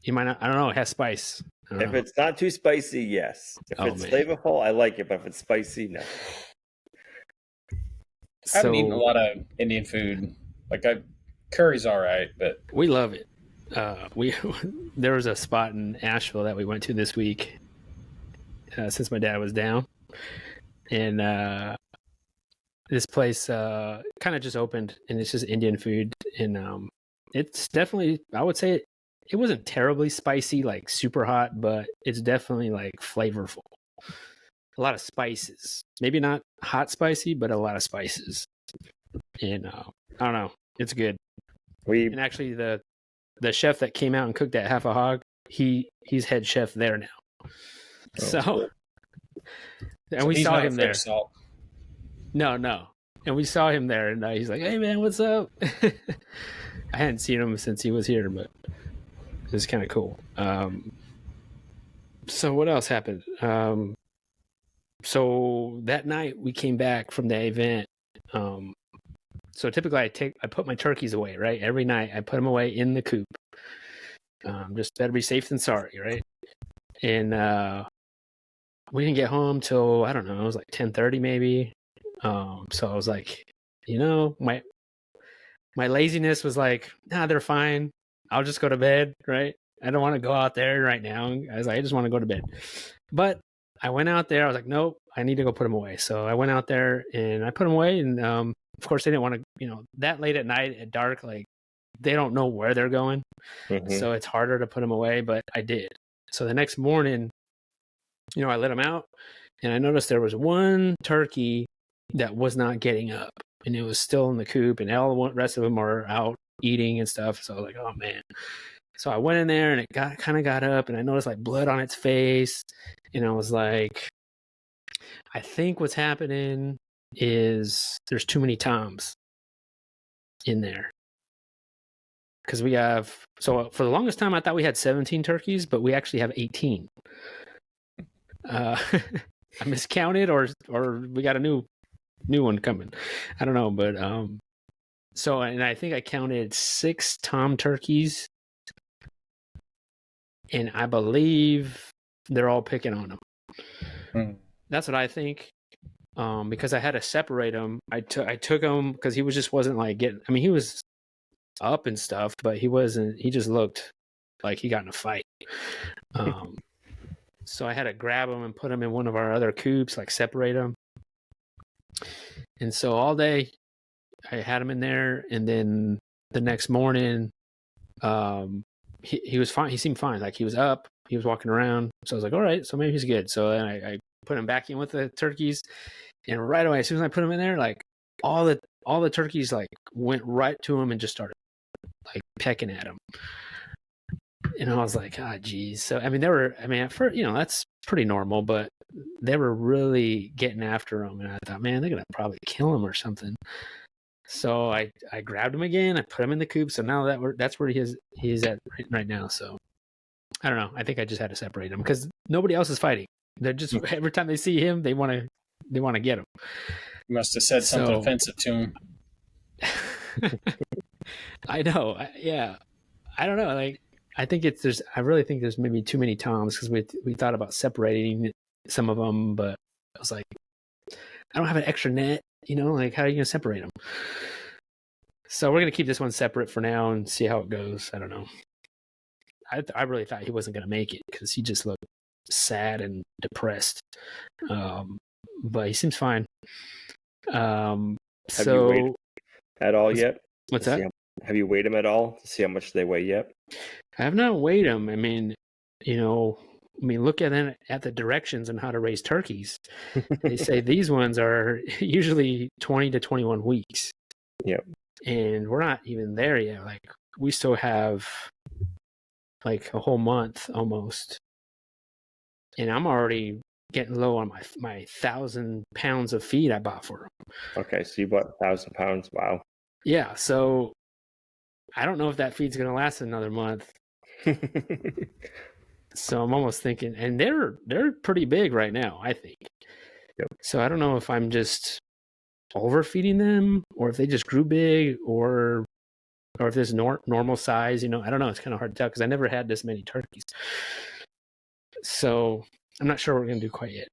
You might not. I don't know. It has spice. If it's not too spicy, yes. If it's man. flavorful, I like it. But if it's spicy, no. I haven't eaten a lot of Indian food. Curry's all right, but we love it. There was a spot in Asheville that we went to this week since my dad was down, and this place kind of just opened, and it's just Indian food, and it's definitely, I would say it wasn't terribly spicy, like super hot, but it's definitely like flavorful. A lot of spices, maybe not hot spicy, but a lot of spices, and I don't know, it's good. And actually, the chef that came out and cooked that half a hog, he's head chef there now. So and we saw him there. Salt. No, and we saw him there, and he's like, "Hey, man, what's up?" I hadn't seen him since he was here, but it was kind of cool. So what else happened? So that night we came back from the event. So typically I put my turkeys away, right? Every night I put them away in the coop. Just better be safe than sorry, right? And we didn't get home till, I don't know, it was like 10:30 maybe. So I was like, my laziness was like, nah, they're fine. I'll just go to bed, right? I don't want to go out there right now. I was like, I just want to go to bed. But I went out there. I was like, nope, I need to go put them away. So I went out there and I put them away. And of course, they didn't want to, that late at night at dark, like they don't know where they're going. Mm-hmm. So it's harder to put them away, but I did. So the next morning, I let them out and I noticed there was one turkey that was not getting up and it was still in the coop and all the rest of them are out eating and stuff. So I was like, oh man. So I went in there and it kind of got up and I noticed like blood on its face. And I was like, I think what's happening is there's too many toms in there. Because so for the longest time, I thought we had 17 turkeys, but we actually have 18. I miscounted or we got a new one coming. I don't know, but and I think I counted 6 tom turkeys. And I believe they're all picking on them. That's what I think. because I had to separate him. I took him because he wasn't like getting. I mean, he was up and stuff, but he wasn't. He just looked like he got in a fight. So I had to grab him and put him in one of our other coops, like separate him. And so all day I had him in there, and then the next morning, he was fine. He seemed fine. Like he was up, he was walking around. So I was like, all right, so maybe he's good. So then I put him back in with the turkeys, and right away, as soon as I put him in there, like all the turkeys like went right to him and just started like pecking at him. And I was like, geez. So I mean, at first, that's pretty normal, but they were really getting after him, and I thought, man, they're gonna probably kill him or something. So I grabbed him again. I put him in the coop. So now that's where he's at right now. So I don't know. I think I just had to separate him because nobody else is fighting. They're just every time they see him, they want to get him. You must have said something offensive to him. I know. Yeah. I don't know. Like I really think there's maybe too many toms because we thought about separating some of them, but I was like, I don't have an extra net. Like how are you going to separate them? So we're going to keep this one separate for now and see how it goes. I don't know. I really thought he wasn't going to make it because he just looked sad and depressed. But he seems fine. Have you weighed at all yet? What's that? Have you weighed them at all to see how much they weigh yet? I have not weighed them. I mean, look at the directions on how to raise turkeys. They say these ones are usually 20 to 21 weeks. Yep. And we're not even there yet. Like we still have like a whole month almost. And I'm already getting low on my 1,000 pounds of feed I bought for them. Okay, so you bought 1,000 pounds. Wow. Yeah, so I don't know if that feed's going to last another month. So I'm almost thinking, and they're pretty big right now, I think. Yep. So I don't know if I'm just overfeeding them, or if they just grew big, or if there's normal size. I don't know. It's kind of hard to tell because I never had this many turkeys. So I'm not sure what we're going to do quite yet.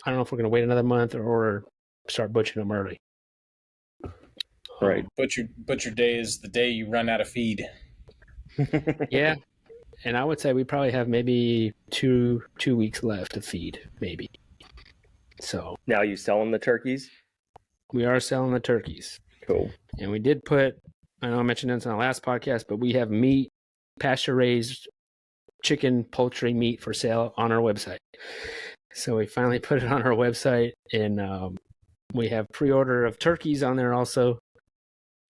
I don't know if we're going to wait another month or start butchering them early. Right. Butcher day is the day you run out of feed. Yeah. And I would say we probably have maybe two weeks left to feed, maybe. So now you selling the turkeys? We are selling the turkeys. Cool. And we did I know I mentioned this on the last podcast, but we have meat, pasture-raised chicken, poultry meat for sale on our website. So we finally put it on our website, and we have pre-order of turkeys on there also.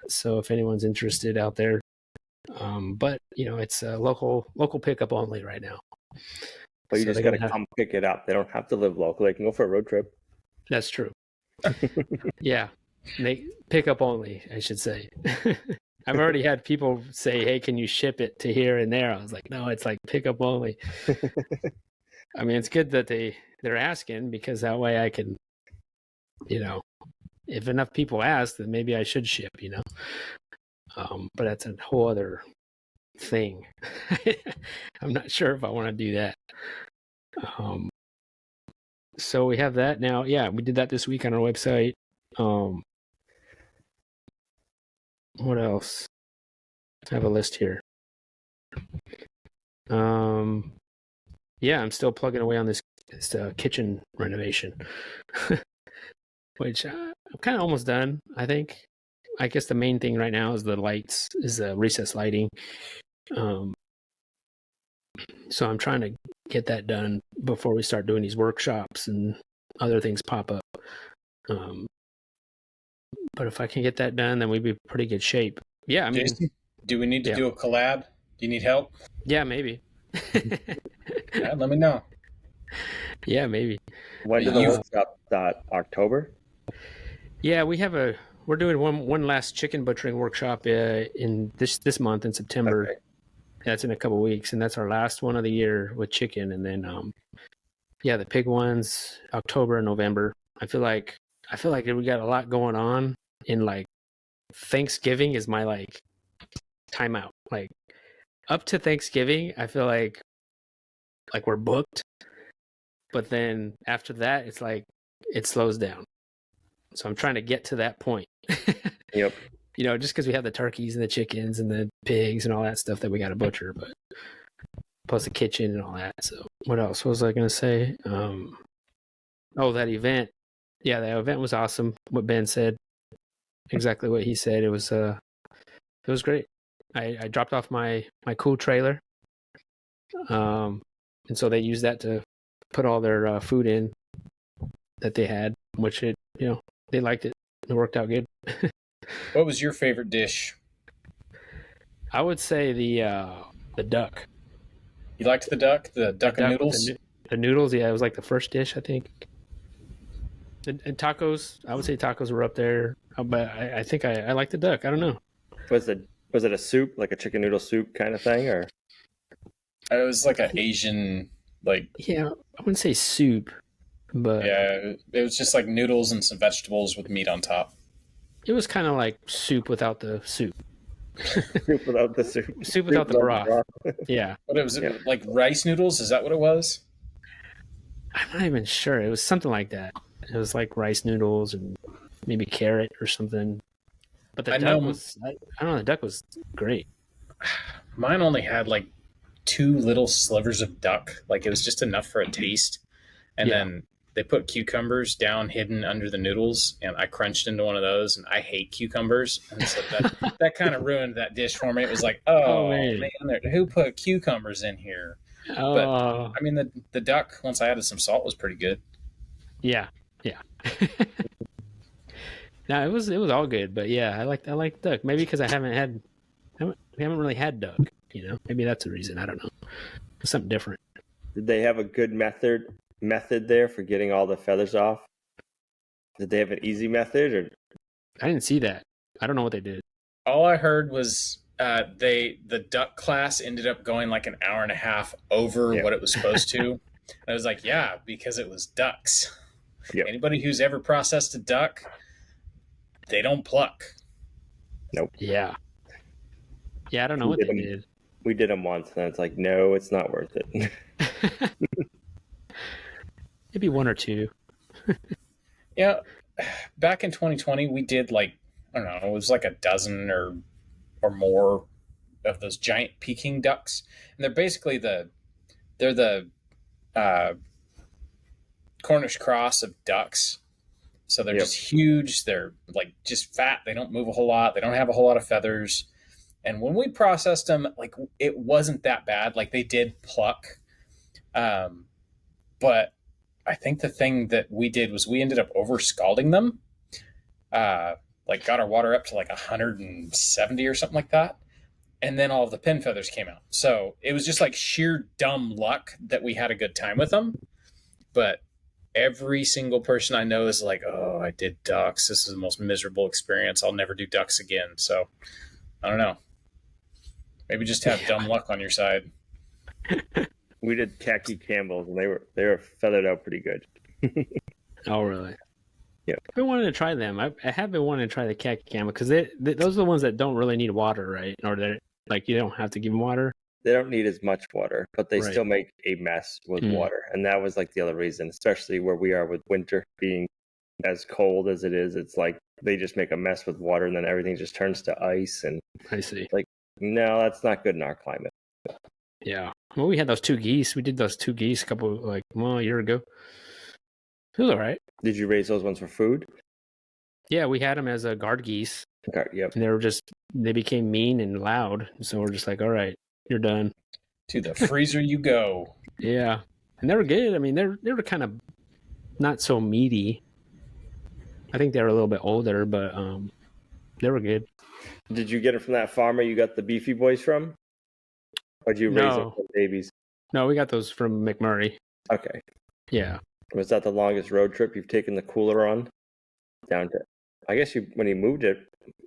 So if anyone's interested out there, but it's a local pickup only right now. But you just got to come pick it up. They don't have to live local. They can go for a road trip. That's true. Yeah, they pick up only, I should say. I've already had people say, "Hey, can you ship it to here and there?" I was like, "No, it's like pick up only." I mean, it's good that they're asking because that way I can, if enough people ask, then maybe I should ship. But that's a whole other thing. I'm not sure if I want to do that. So we have that now. Yeah, we did that this week on our website. What else? I have a list here. Yeah, I'm still plugging away on this kitchen renovation, which I'm kind of almost done, I think. I guess the main thing right now is the lights, is the recessed lighting. So I'm trying to get that done before we start doing these workshops and other things pop up. But if I can get that done, then we'd be in pretty good shape. Yeah, I mean, Jason, do we need to do a collab? Do you need help? Yeah, maybe. Yeah, let me know. Yeah, maybe. When did the workshop start? October? Yeah, we're doing one last chicken butchering workshop in this month in September. Okay. That's in a couple of weeks, and that's our last one of the year with chicken. And then, the pig ones October and November. I feel like we got a lot going on. In like Thanksgiving is my timeout. Like up to Thanksgiving, I feel like we're booked. But then after that, it's like it slows down. So I'm trying to get to that point. Yep. You know, just because we have the turkeys and the chickens and the pigs and all that stuff that we got to butcher, but plus the kitchen and all that. So what else was I going to say? Oh, that event. Yeah, that event was awesome. What Ben said, exactly what he said. It was great. I dropped off my cool trailer, and so they used that to put all their food in that they had, which they liked it. It worked out good. What was your favorite dish? I would say the duck. You liked the duck and noodles? The noodles, yeah, it was like the first dish, I think. And tacos, I would say tacos were up there, but I think I like the duck. I don't know. Was it a soup, like a chicken noodle soup kind of thing, or? It was like an Asian, like... Yeah, I wouldn't say soup, but... Yeah, it was just like noodles and some vegetables with meat on top. It was kind of like soup without the soup. Soup without the soup. Soup without the broth. Yeah. But it was like rice noodles? Is that what it was? I'm not even sure. It was something like that. It was like rice noodles and maybe carrot or something. But the duck was... I don't know, the duck was great. Mine only had like 2 little slivers of duck. Like it was just enough for a taste. And then they put cucumbers down hidden under the noodles, and I crunched into one of those, and I hate cucumbers. And so that kind of ruined that dish for me. It was like, oh man, who put cucumbers in here? Oh. But I mean, the duck, once I added some salt, was pretty good. Yeah. No, it was all good, but yeah, I like duck. Maybe because we haven't really had duck. You know, maybe that's the reason. I don't know. It's something different. Did they have a good method there for getting all the feathers off? Did they have an easy method, or? I didn't see that. I don't know what they did. All I heard was the duck class ended up going like an hour and a half over what it was supposed to. And I was like, yeah, because it was ducks. Yep. Anybody who's ever processed a duck, they don't pluck. Nope. Yeah, I don't know what they did. We did them once, and it's like, no, it's not worth it. Maybe 1 or 2. Yeah, back in 2020, we did like, I don't know, it was like a dozen or more of those giant Peking ducks, and they're basically the Cornish cross of ducks. So they're just huge. They're like just fat. They don't move a whole lot. They don't have a whole lot of feathers. And when we processed them, like it wasn't that bad. Like they did pluck. But I think the thing that we did was we ended up over scalding them. Like got our water up to like 170 or something like that. And then all of the pin feathers came out. So it was just like sheer dumb luck that we had a good time with them. But every single person I know is like, oh, I did ducks. This is the most miserable experience. I'll never do ducks again. So I don't know. Maybe just have dumb luck on your side. We did khaki Campbells, and they were feathered out pretty good. Oh, really? Yeah. I've been wanting to try them. I have been wanting to try the khaki Campbell because those are the ones that don't really need water, right? Or they're like you don't have to give them water. They don't need as much water, but they still make a mess with water. And that was like the other reason, especially where we are with winter being as cold as it is. It's like they just make a mess with water, and then everything just turns to ice. And I see. Like, no, that's not good in our climate. Yeah. Well, we had those 2 geese. We did those 2 geese a year ago. It was all right. Did you raise those ones for food? Yeah, we had them as a guard geese. Yep. And they became mean and loud. So we're just like, all right, you're done. To the freezer you go. Yeah. And they were good. I mean, they were kind of not so meaty. I think they were a little bit older, but they were good. Did you get it from that farmer you got the beefy boys from? Or did you raise them from babies? No, we got those from McMurray. Okay. Yeah. Was that the longest road trip you've taken the cooler on? Down to, I guess when you moved it,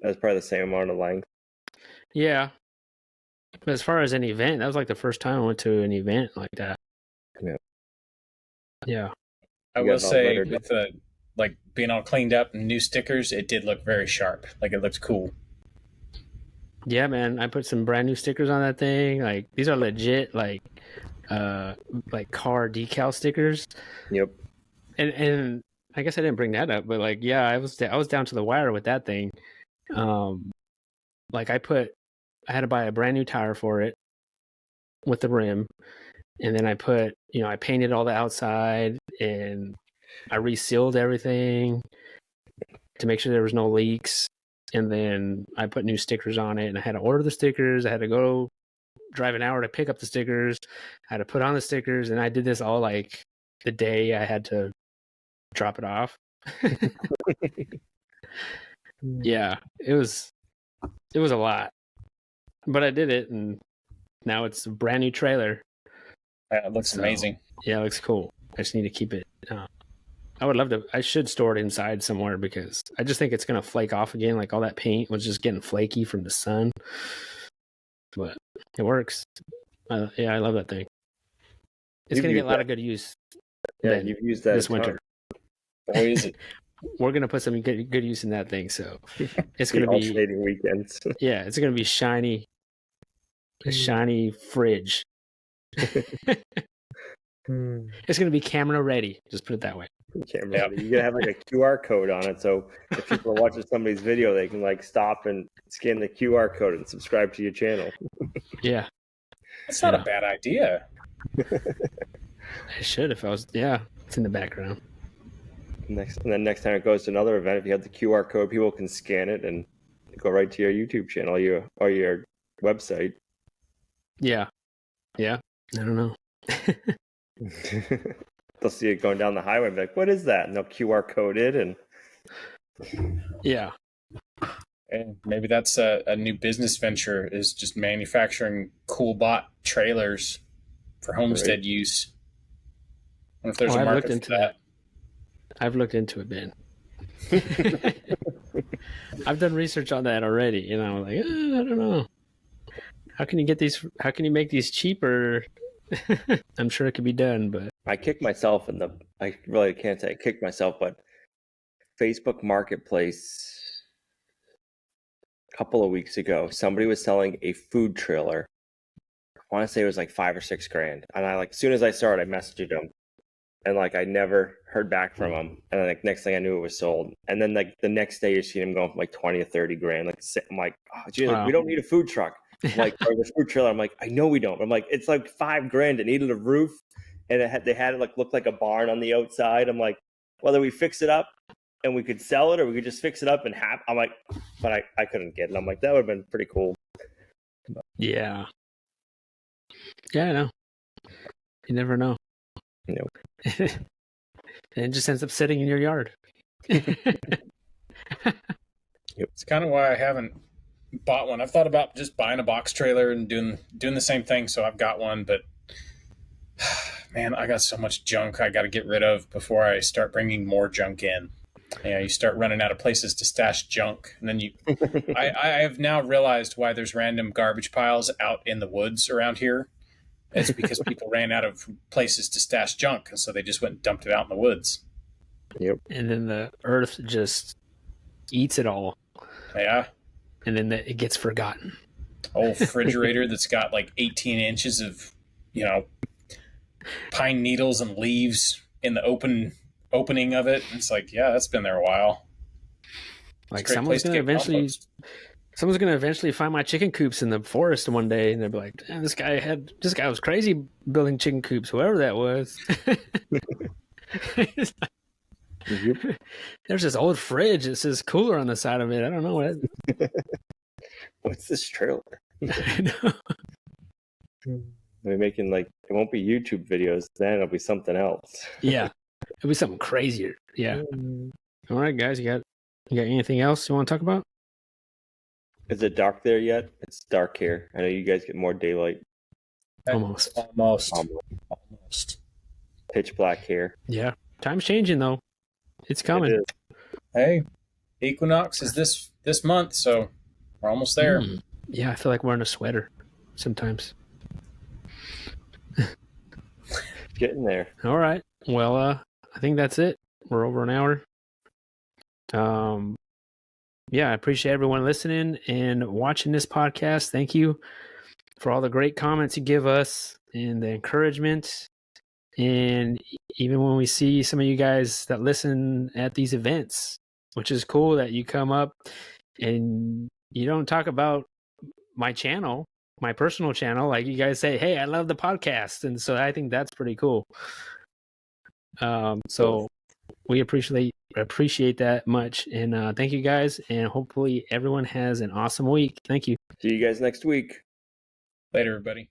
that was probably the same amount of length. Yeah. But as far as an event, that was like the first time I went to an event like that. Yeah. I will say with the like being all cleaned up and new stickers, it did look very sharp. Like it looked cool. Yeah, man. I put some brand new stickers on that thing. Like these are legit like car decal stickers. Yep. And I guess I didn't bring that up, but like, yeah, I was down to the wire with that thing. Like I had to buy a brand new tire for it with the rim, and then I painted all the outside, and I resealed everything to make sure there was no leaks, and then I put new stickers on it, and I had to order the stickers. I had to go drive an hour to pick up the stickers. I had to put on the stickers, and I did this all like the day I had to drop it off. Yeah, it was a lot, but I did it, and now it's a brand new trailer. Yeah, it looks amazing. Yeah, it looks cool. I just need to keep it. I would love to. I should store it inside somewhere because I just think it's gonna flake off again. Like all that paint was just getting flaky from the sun, but it works. Yeah, I love that thing. It's gonna get a lot of good use. Yeah, you've used that this winter. Boy, is it. We're gonna put some good use in that thing. So it's gonna be alternating weekends. Yeah, it's gonna be shiny. A shiny fridge. It's gonna be camera ready. Just put it that way. Camera ready. You gotta have like a QR code on it, so if people are watching somebody's video, they can like stop and scan the QR code and subscribe to your channel. Yeah, that's not a bad idea. I should if I was. Yeah, it's in the background. And then next time it goes to another event, if you have the QR code, people can scan it and go right to your YouTube channel, or your website. Yeah. I don't know. They'll see it going down the highway and be like, what is that? And they'll QR code it. And yeah. And maybe that's a new business venture, is just manufacturing cool bot trailers for homestead use. I wonder if there's a market for that. I've looked into it, Ben. I've done research on that already. I don't know. How can you make these cheaper? I'm sure it could be done, but I kicked myself I really can't say I kicked myself, but Facebook Marketplace a couple of weeks ago, somebody was selling a food trailer. I want to say it was like $5 or $6 grand. And I as soon as I saw it, I messaged them. And I never heard back from them. And then next thing I knew, it was sold. And then the next day, you see them going from 20 or 30 grand. I'm like, oh, geez, we don't need a food truck. Or the food trailer. I'm like, I know we don't. I'm like, it's like $5 grand. It needed a roof, and they had it look like a barn on the outside. I'm like, whether we fix it up and we could sell it, or we could just fix it up and have. I'm like, but I couldn't get it. I'm like, that would have been pretty cool. Yeah, I know. You never know. Nope. And it just ends up sitting in your yard. It's kind of why I haven't bought one. I've thought about just buying a box trailer and doing the same thing. So I've got one, but man, I got so much junk I got to get rid of before I start bringing more junk in. You start running out of places to stash junk, and then I have now realized why there's random garbage piles out in the woods around here. It's because people ran out of places to stash junk, and so they just went and dumped it out in the woods. Yep. And then the earth just eats it all. Yeah. And then it gets forgotten. Old refrigerator that's got 18 inches of, pine needles and leaves in the opening of it. It's that's been there a while. Someone's gonna eventually find my chicken coops in the forest one day, and they'll be like, "Damn, this guy was crazy building chicken coops, whoever that was." There's this old fridge that says cooler on the side of it. I don't know what. What's this trailer? I know. We're making it won't be YouTube videos. Then it'll be something else. Yeah, it'll be something crazier. Yeah. All right, guys, you got anything else you want to talk about? Is it dark there yet? It's dark here. I know you guys get more daylight. Almost. Pitch black here. Yeah. Time's changing, though. It's coming. Hey, equinox is this month, so we're almost there. Yeah, I feel like wearing a sweater sometimes. Getting there. All right. Well, I think that's it. We're over an hour. Yeah, I appreciate everyone listening and watching this podcast. Thank you for all the great comments you give us and the encouragement. And even when we see some of you guys that listen at these events, which is cool that you come up and you don't talk about my channel, my personal channel, like you guys say, hey, I love the podcast. And so I think that's pretty cool. So we appreciate that much. And thank you guys. And hopefully everyone has an awesome week. Thank you. See you guys next week. Later, everybody.